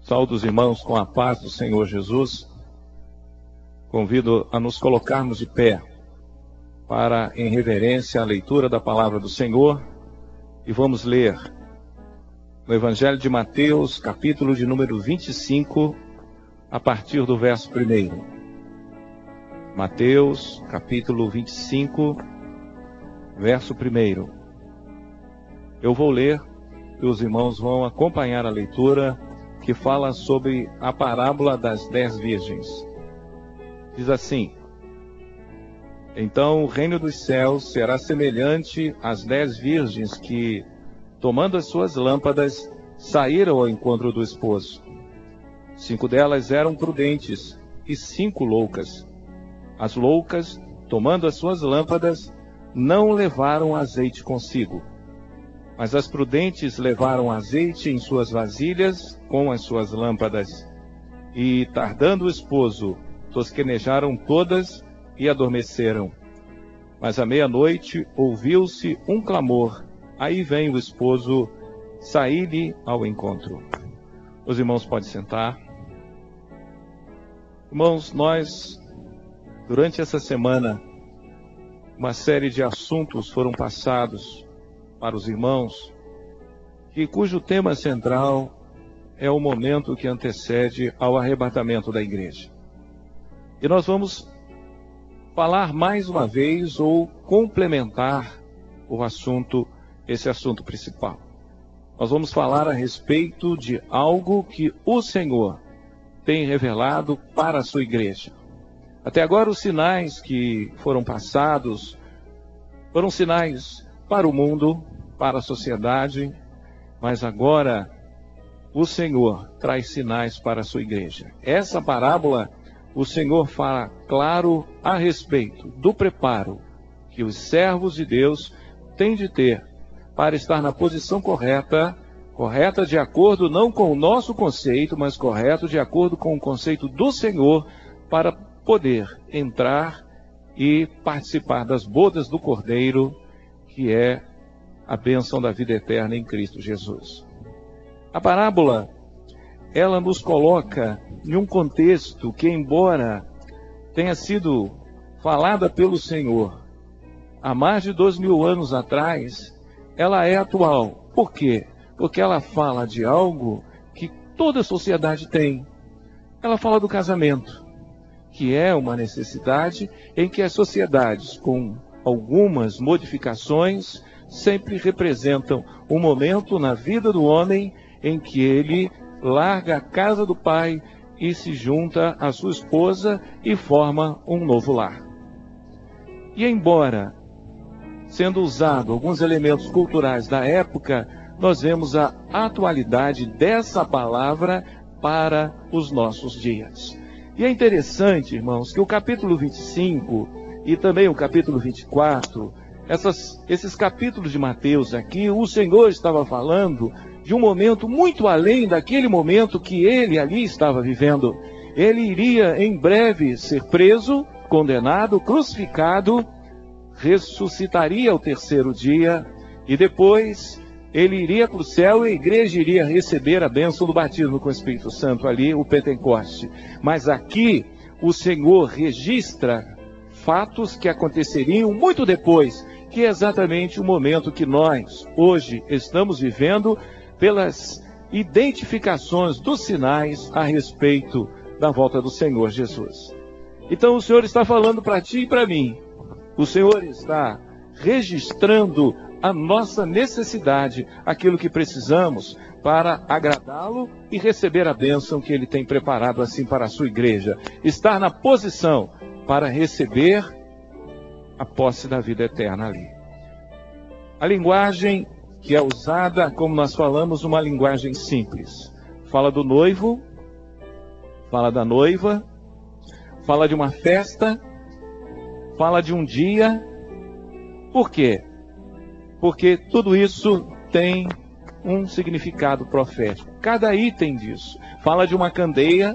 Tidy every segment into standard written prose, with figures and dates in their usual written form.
Saúdo os irmãos com a paz do Senhor Jesus. Convido a nos colocarmos de pé para, em reverência, a leitura da palavra do Senhor. E vamos ler no Evangelho de Mateus, capítulo de número 25, a partir do verso 1. Mateus, capítulo 25, verso 1. Eu vou ler e os irmãos vão acompanhar a leitura que fala sobre a parábola das 10 virgens. Diz assim: Então o reino dos céus será semelhante às 10 virgens que, tomando as suas lâmpadas, saíram ao encontro do esposo. 5 delas eram prudentes e 5 loucas. As loucas, tomando as suas lâmpadas, não levaram azeite consigo. Mas as prudentes levaram azeite em suas vasilhas com as suas lâmpadas. E, tardando o esposo, tosquenejaram todas e adormeceram. Mas à meia-noite ouviu-se um clamor. Aí vem o esposo, saí-lhe ao encontro. Os irmãos podem sentar. Irmãos, nós, durante essa semana, uma série de assuntos foram passados para os irmãos, cujo tema central é o momento que antecede ao arrebatamento da igreja. E nós vamos falar mais uma vez ou complementar esse assunto principal. Nós vamos falar a respeito de algo que o Senhor tem revelado para a sua igreja. Até agora os sinais que foram passados foram sinais para o mundo, para a sociedade, mas agora o Senhor traz sinais para a sua igreja. Essa parábola, o Senhor fala claro a respeito do preparo que os servos de Deus têm de ter para estar na posição correta de acordo não com o nosso conceito, mas correto de acordo com o conceito do Senhor, para poder entrar e participar das bodas do Cordeiro, que é a bênção da vida eterna em Cristo Jesus. A parábola, ela nos coloca em um contexto que, embora tenha sido falada pelo Senhor há mais de 2000 anos atrás, ela é atual. Por quê? Porque ela fala de algo que toda a sociedade tem. Ela fala do casamento, que é uma necessidade em que as sociedades, com algumas modificações, sempre representam um momento na vida do homem em que ele larga a casa do pai e se junta à sua esposa e forma um novo lar. E embora sendo usado alguns elementos culturais da época, nós vemos a atualidade dessa palavra para os nossos dias. E é interessante, irmãos, que o capítulo 25 e também o capítulo 24, esses capítulos de Mateus aqui, o Senhor estava falando de um momento muito além daquele momento que ele ali estava vivendo. Ele iria em breve ser preso, condenado, crucificado, ressuscitaria ao terceiro dia e depois ele iria para o céu e a igreja iria receber a bênção do batismo com o Espírito Santo ali, o Pentecoste. Mas aqui o Senhor registra fatos que aconteceriam muito depois, que é exatamente o momento que nós hoje estamos vivendo pelas identificações dos sinais a respeito da volta do Senhor Jesus. Então o Senhor está falando para ti e para mim. O Senhor está registrando a nossa necessidade, aquilo que precisamos para agradá-lo e receber a bênção que ele tem preparado assim para a sua igreja. Estar na posição para receber a posse da vida eterna ali. A linguagem que é usada, como nós falamos, uma linguagem simples. Fala do noivo, fala da noiva, fala de uma festa, fala de um dia. Por quê? Porque tudo isso tem um significado profético. Cada item disso fala de uma candeia,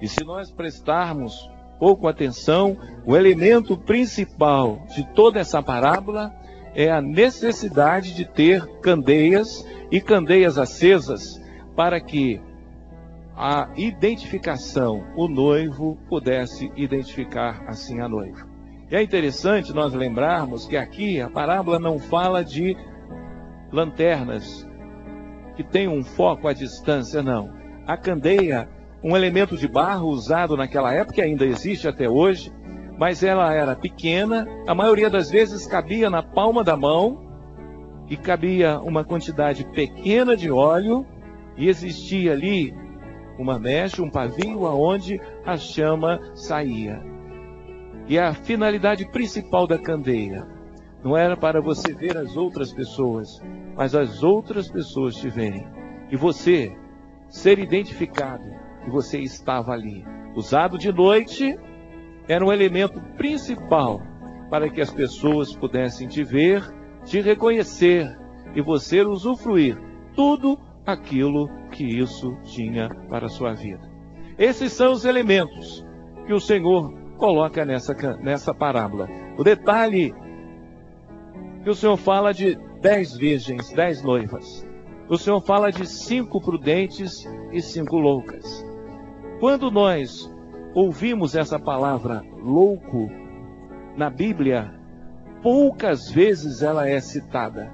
e se nós prestarmos pouco atenção, o elemento principal de toda essa parábola é a necessidade de ter candeias e candeias acesas para que a identificação, o noivo pudesse identificar assim a noiva. E é interessante nós lembrarmos que aqui a parábola não fala de lanternas que tem um foco à distância, não. A candeia, um elemento de barro usado naquela época, ainda existe até hoje, mas ela era pequena, a maioria das vezes cabia na palma da mão, e cabia uma quantidade pequena de óleo, e existia ali uma mecha, um pavio, aonde a chama saía. E a finalidade principal da candeia não era para você ver as outras pessoas, mas as outras pessoas te verem. E você ser identificado que você estava ali. Usado de noite, era um elemento principal para que as pessoas pudessem te ver, te reconhecer e você usufruir tudo aquilo que isso tinha para a sua vida. Esses são os elementos que o Senhor coloca nessa parábola. O detalhe que o Senhor fala de 10 virgens, 10 noivas. O Senhor fala de 5 prudentes e 5 loucas. Quando nós ouvimos essa palavra louco na Bíblia, poucas vezes ela é citada.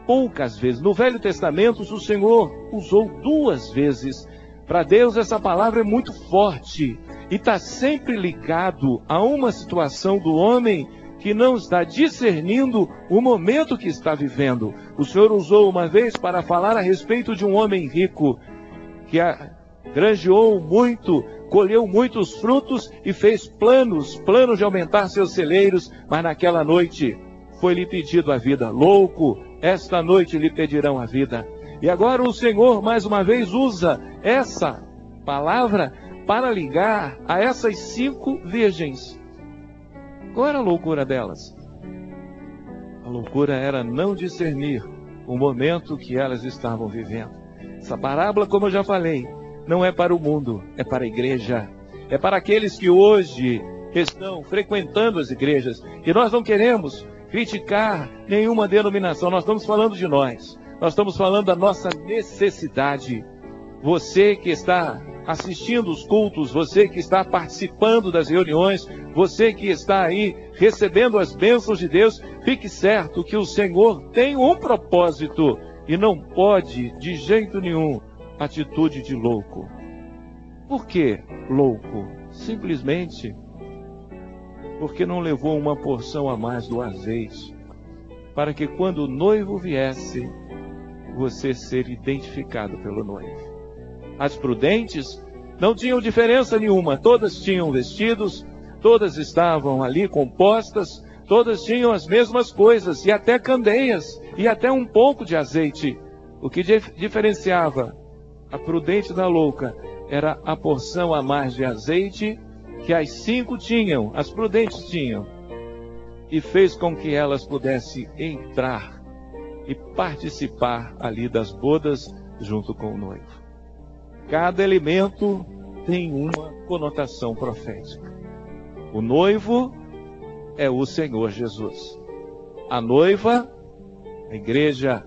Poucas vezes. No Velho Testamento, o Senhor usou 2 vezes. Para Deus, essa palavra é muito forte e está sempre ligado a uma situação do homem que não está discernindo o momento que está vivendo. O Senhor usou uma vez para falar a respeito de um homem rico que granjeou muito, colheu muitos frutos e fez planos de aumentar seus celeiros, mas naquela noite foi-lhe pedido a vida. Louco, esta noite lhe pedirão a vida. E agora o Senhor mais uma vez usa essa palavra para ligar a essas 5 virgens. Qual era a loucura delas? A loucura era não discernir o momento que elas estavam vivendo. Essa parábola, como eu já falei, não é para o mundo, é para a igreja. É para aqueles que hoje estão frequentando as igrejas. E nós não queremos criticar nenhuma denominação, nós estamos falando de nós. Nós estamos falando da nossa necessidade. Você que está assistindo os cultos, você que está participando das reuniões, você que está aí recebendo as bênçãos de Deus, fique certo que o Senhor tem um propósito e não pode, de jeito nenhum, atitude de louco. Por que louco? Simplesmente porque não levou uma porção a mais do azeite, para que quando o noivo viesse, você ser identificado pelo noivo. As prudentes não tinham diferença nenhuma, todas tinham vestidos, todas estavam ali compostas, todas tinham as mesmas coisas, e até candeias, e até um pouco de azeite. O que diferenciava a prudente da louca era a porção a mais de azeite que as 5 tinham, as prudentes tinham, e fez com que elas pudessem entrar e participar ali das bodas junto com o noivo. Cada elemento tem uma conotação profética. O noivo é o Senhor Jesus. A noiva, a igreja,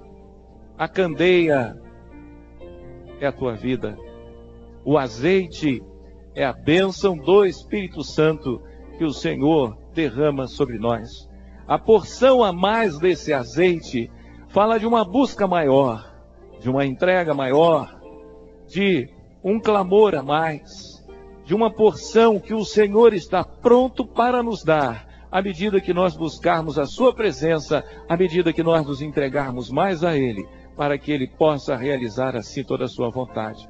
a candeia é a tua vida. O azeite é a bênção do Espírito Santo que o Senhor derrama sobre nós. A porção a mais desse azeite fala de uma busca maior, de uma entrega maior, de um clamor a mais, de uma porção que o Senhor está pronto para nos dar, à medida que nós buscarmos a sua presença, à medida que nós nos entregarmos mais a Ele, para que Ele possa realizar assim toda a sua vontade.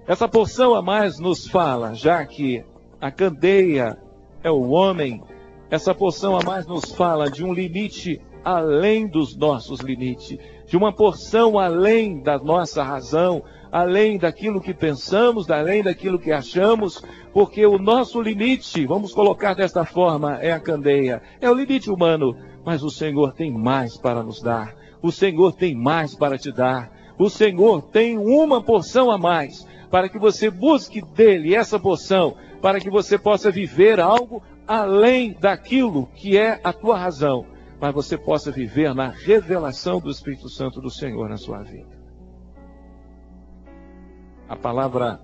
Essa porção a mais nos fala, já que a candeia é o homem, essa porção a mais nos fala de um limite além dos nossos limites, de uma porção além da nossa razão, além daquilo que pensamos, além daquilo que achamos, porque o nosso limite, vamos colocar desta forma, é a candeia, é o limite humano, mas o Senhor tem mais para nos dar, o Senhor tem mais para te dar, o Senhor tem uma porção a mais, para que você busque dele essa porção, para que você possa viver algo além daquilo que é a tua razão, mas você possa viver na revelação do Espírito Santo do Senhor na sua vida. A palavra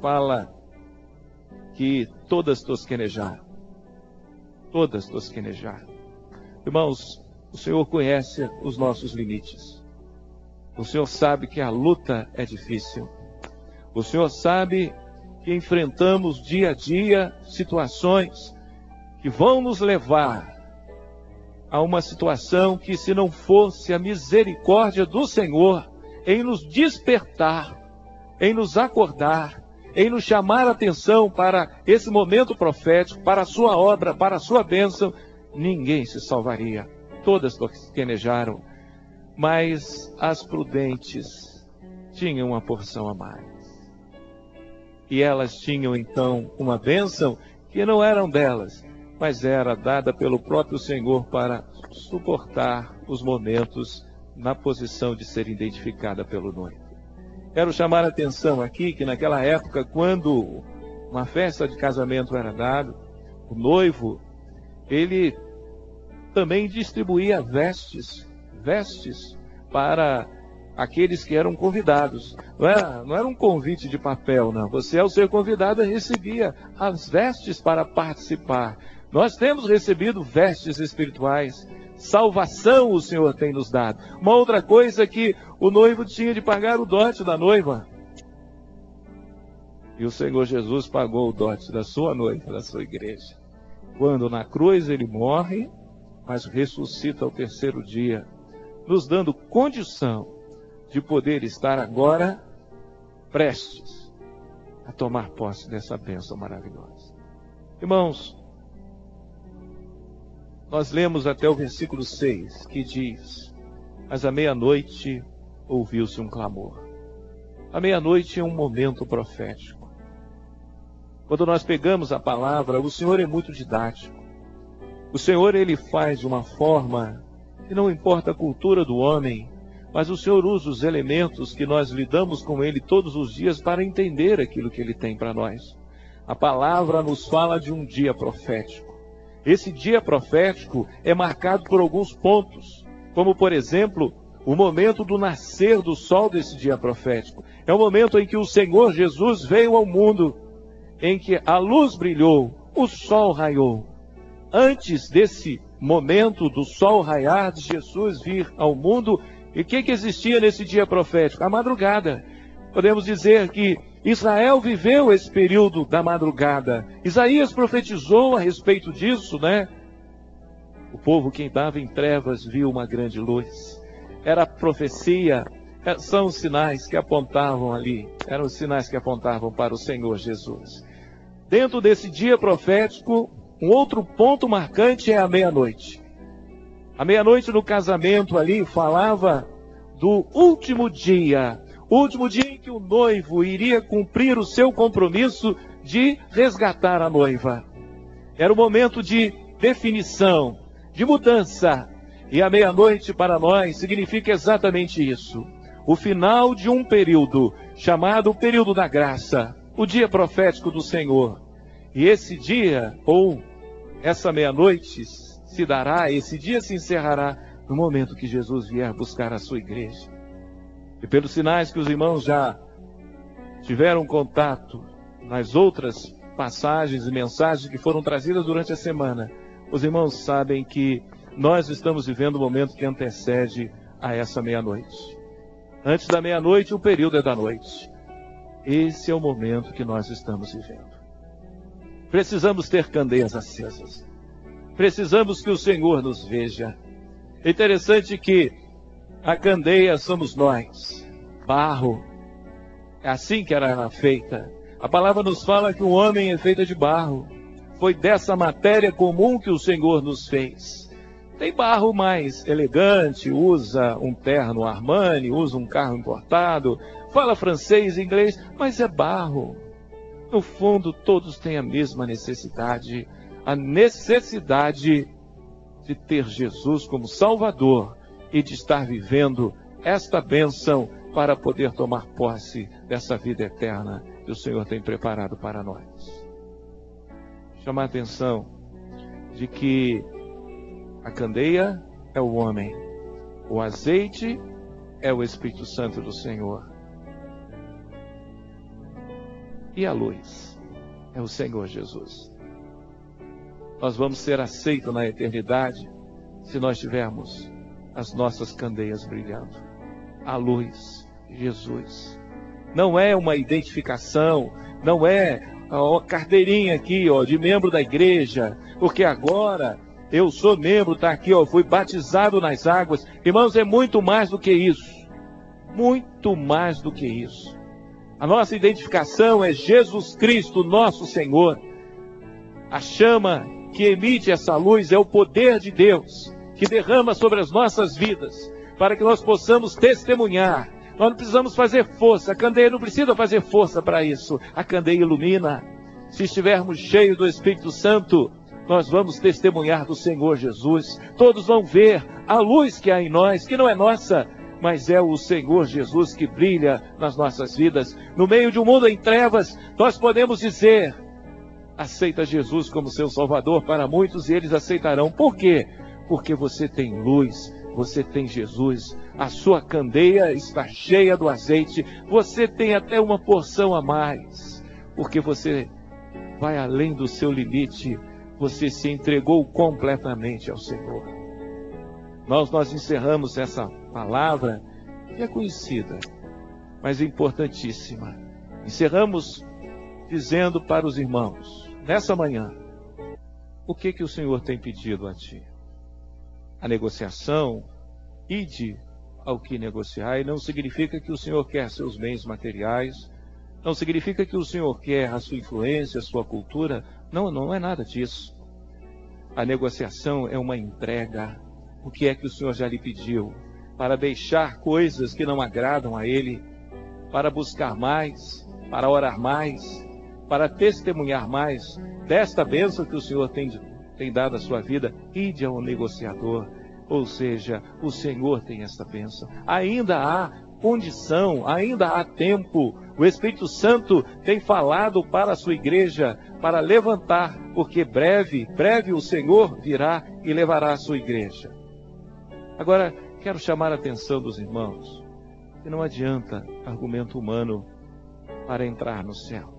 fala que todas tosquenejaram. Todas tosquenejaram. Irmãos, o Senhor conhece os nossos limites. O Senhor sabe que a luta é difícil. O Senhor sabe que enfrentamos dia a dia situações que vão nos levar a uma situação que, se não fosse a misericórdia do Senhor em nos despertar, em nos acordar, em nos chamar a atenção para esse momento profético, para a sua obra, para a sua bênção, ninguém se salvaria. Todas tosquenejaram, mas as prudentes tinham uma porção a mais. E elas tinham então uma bênção que não eram delas, mas era dada pelo próprio Senhor para suportar os momentos na posição de ser identificada pelo noivo. Quero chamar a atenção aqui que naquela época, quando uma festa de casamento era dada, o noivo, ele também distribuía vestes para aqueles que eram convidados. Não era um convite de papel, não. Você, ao ser convidado, recebia as vestes para participar. Nós temos recebido vestes espirituais. Salvação o Senhor tem nos dado. Uma outra coisa que o noivo tinha de pagar o dote da noiva. E o Senhor Jesus pagou o dote da sua noiva, da sua igreja. Quando na cruz ele morre, mas ressuscita ao terceiro dia, nos dando condição de poder estar agora prestes a tomar posse dessa bênção maravilhosa. Irmãos, nós lemos até o versículo 6, que diz: mas à meia-noite ouviu-se um clamor. A meia-noite é um momento profético. Quando nós pegamos a palavra, o Senhor é muito didático. O Senhor, ele faz de uma forma que não importa a cultura do homem, mas o Senhor usa os elementos que nós lidamos com Ele todos os dias para entender aquilo que Ele tem para nós. A palavra nos fala de um dia profético. Esse dia profético é marcado por alguns pontos, como, por exemplo, o momento do nascer do sol desse dia profético. É o momento em que o Senhor Jesus veio ao mundo, em que a luz brilhou, o sol raiou. Antes desse momento do sol raiar, de Jesus vir ao mundo, e o que existia nesse dia profético? A madrugada. Podemos dizer que Israel viveu esse período da madrugada. Isaías profetizou a respeito disso, né? O povo que andava em trevas viu uma grande luz. Era a profecia, são os sinais que apontavam ali. Eram os sinais que apontavam para o Senhor Jesus. Dentro desse dia profético, um outro ponto marcante é a meia-noite. A meia-noite no casamento ali falava do último dia em que o noivo iria cumprir o seu compromisso de resgatar a noiva. Era o momento de definição, de mudança. E a meia-noite para nós significa exatamente isso. O final de um período, chamado o período da graça, o dia profético do Senhor. E esse dia, ou essa meia-noite, se dará, esse dia se encerrará no momento que Jesus vier buscar a sua igreja. E pelos sinais que os irmãos já tiveram contato nas outras passagens e mensagens que foram trazidas durante a semana, os irmãos sabem que nós estamos vivendo o momento que antecede a essa meia-noite. Antes da meia-noite, o período é da noite. Esse é o momento que nós estamos vivendo. Precisamos ter candeias acesas. Precisamos que o Senhor nos veja. É interessante que a candeia somos nós, barro. É assim que era feita. A palavra nos fala que o homem é feito de barro. Foi dessa matéria comum que o Senhor nos fez. Tem barro mais elegante, usa um terno Armani, usa um carro importado, fala francês, inglês, mas é barro. No fundo, todos têm a mesma necessidade. A necessidade de ter Jesus como Salvador e de estar vivendo esta bênção para poder tomar posse dessa vida eterna que o Senhor tem preparado para nós. Chamar a atenção de que a candeia é o homem, o azeite é o Espírito Santo do Senhor. E a luz é o Senhor Jesus. Nós vamos ser aceitos na eternidade se nós tivermos as nossas candeias brilhando. A luz, Jesus. Não é uma identificação, não é a carteirinha aqui, de membro da igreja, porque agora eu sou membro, está aqui, fui batizado nas águas. Irmãos, é muito mais do que isso. Muito mais do que isso. A nossa identificação é Jesus Cristo, nosso Senhor. A chama que emite essa luz é o poder de Deus, que derrama sobre as nossas vidas, para que nós possamos testemunhar. Nós não precisamos fazer força, a candeia não precisa fazer força para isso. A candeia ilumina. Se estivermos cheios do Espírito Santo, nós vamos testemunhar do Senhor Jesus. Todos vão ver a luz que há em nós, que não é nossa, mas é o Senhor Jesus que brilha nas nossas vidas. No meio de um mundo em trevas, nós podemos dizer: aceita Jesus como seu Salvador. Para muitos, e eles aceitarão. Por quê? Porque você tem luz, você tem Jesus, a sua candeia está cheia do azeite, você tem até uma porção a mais, porque você vai além do seu limite, você se entregou completamente ao Senhor. Nós encerramos essa palavra, que é conhecida, mas importantíssima. Encerramos dizendo para os irmãos, nessa manhã, o que o Senhor tem pedido a ti? A negociação, ide ao que negociar, e não significa que o Senhor quer seus bens materiais, não significa que o Senhor quer a sua influência, a sua cultura, não é nada disso. A negociação é uma entrega. O que é que o Senhor já lhe pediu? Para deixar coisas que não agradam a Ele, para buscar mais, para orar mais, para testemunhar mais desta bênção que o Senhor tem dado à sua vida. Ide ao negociador, ou seja, o Senhor tem esta bênção. Ainda há condição, ainda há tempo. O Espírito Santo tem falado para a sua igreja, para levantar, porque breve o Senhor virá e levará a sua igreja. Agora, quero chamar a atenção dos irmãos, que não adianta argumento humano para entrar no céu.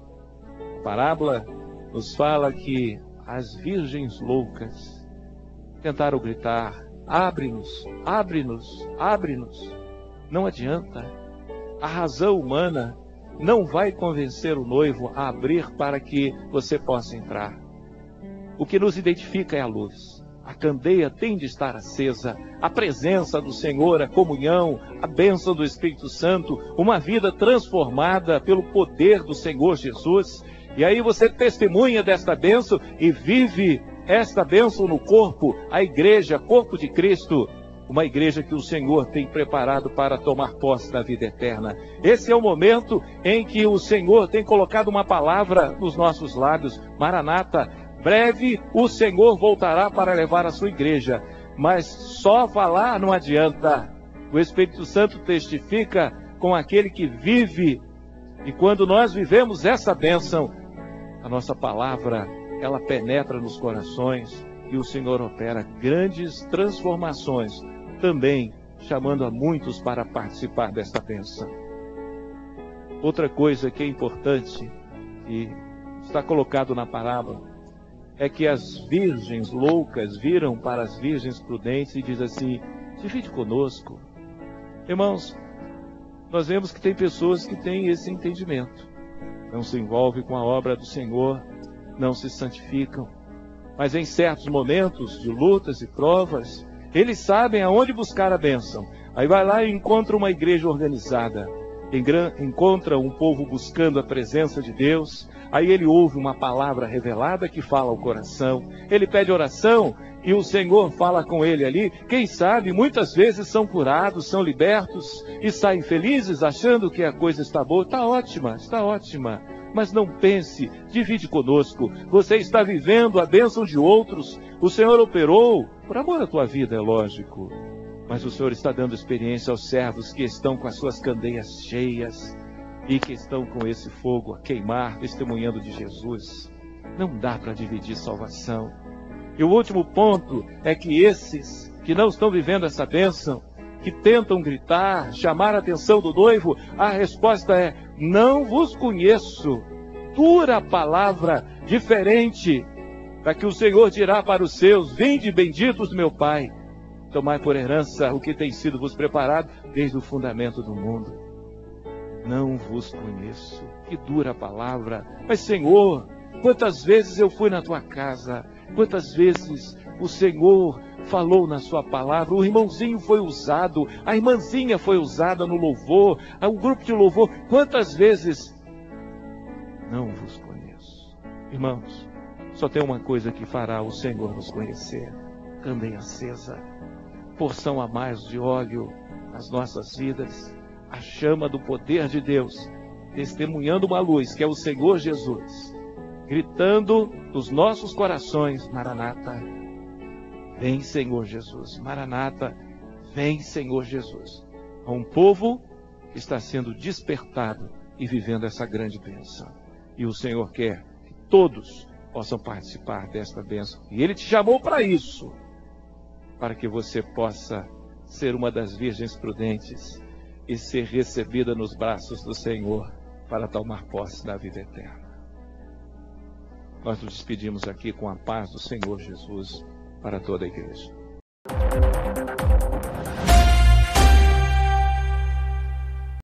A parábola nos fala que as virgens loucas tentaram gritar: abre-nos, abre-nos, abre-nos. Não adianta. A razão humana não vai convencer o noivo a abrir para que você possa entrar. O que nos identifica é a luz. A candeia tem de estar acesa. A presença do Senhor, a comunhão, a bênção do Espírito Santo, uma vida transformada pelo poder do Senhor Jesus. E aí você testemunha desta bênção e vive esta bênção no corpo, a igreja, corpo de Cristo. Uma igreja que o Senhor tem preparado para tomar posse da vida eterna. Esse é o momento em que o Senhor tem colocado uma palavra nos nossos lábios: Maranata, breve o Senhor voltará para levar a sua igreja. Mas só falar não adianta. O Espírito Santo testifica com aquele que vive. E quando nós vivemos essa bênção, a nossa palavra, ela penetra nos corações e o Senhor opera grandes transformações, também chamando a muitos para participar desta bênção. Outra coisa que é importante e está colocado na parábola é que as virgens loucas viram para as virgens prudentes e diz assim: divide conosco. Irmãos, nós vemos que tem pessoas que têm esse entendimento, não se envolvem com a obra do Senhor, não se santificam, mas em certos momentos de lutas e provas, eles sabem aonde buscar a bênção. Aí vai lá e encontra uma igreja organizada, encontra um povo buscando a presença de Deus. Aí ele ouve uma palavra revelada que fala ao coração. Ele pede oração e o Senhor fala com ele ali. Quem sabe, muitas vezes são curados, são libertos e saem felizes achando que a coisa está boa. Está ótima. Mas não pense, divide conosco. Você está vivendo a bênção de outros. O Senhor operou por amor à tua vida, é lógico. Mas o Senhor está dando experiência aos servos que estão com as suas candeias cheias e que estão com esse fogo a queimar, testemunhando de Jesus. Não dá para dividir salvação. E o último ponto é que esses que não estão vivendo essa bênção, que tentam gritar, chamar a atenção do noivo, a resposta é: não vos conheço. dura palavra diferente da que o Senhor dirá para os seus: vinde benditos do meu Pai, tomai por herança o que tem sido vos preparado desde o fundamento do mundo. Não vos conheço. Que dura palavra. Mas, Senhor, quantas vezes eu fui na tua casa, quantas vezes o Senhor falou na sua palavra, o irmãozinho foi usado, a irmãzinha foi usada no louvor, o grupo de louvor, quantas vezes? Não vos conheço. Irmãos, só tem uma coisa que fará o Senhor nos conhecer: candeia acesa, porção a mais de óleo nas nossas vidas, a chama do poder de Deus, testemunhando uma luz que é o Senhor Jesus, gritando nos nossos corações: Maranata, vem Senhor Jesus. Maranata, vem Senhor Jesus. A um povo que está sendo despertado e vivendo essa grande bênção. E o Senhor quer que todos possam participar desta bênção. E Ele te chamou para isso, para que você possa ser uma das virgens prudentes e ser recebida nos braços do Senhor para tomar posse da vida eterna. Nós nos despedimos aqui com a paz do Senhor Jesus para toda a igreja.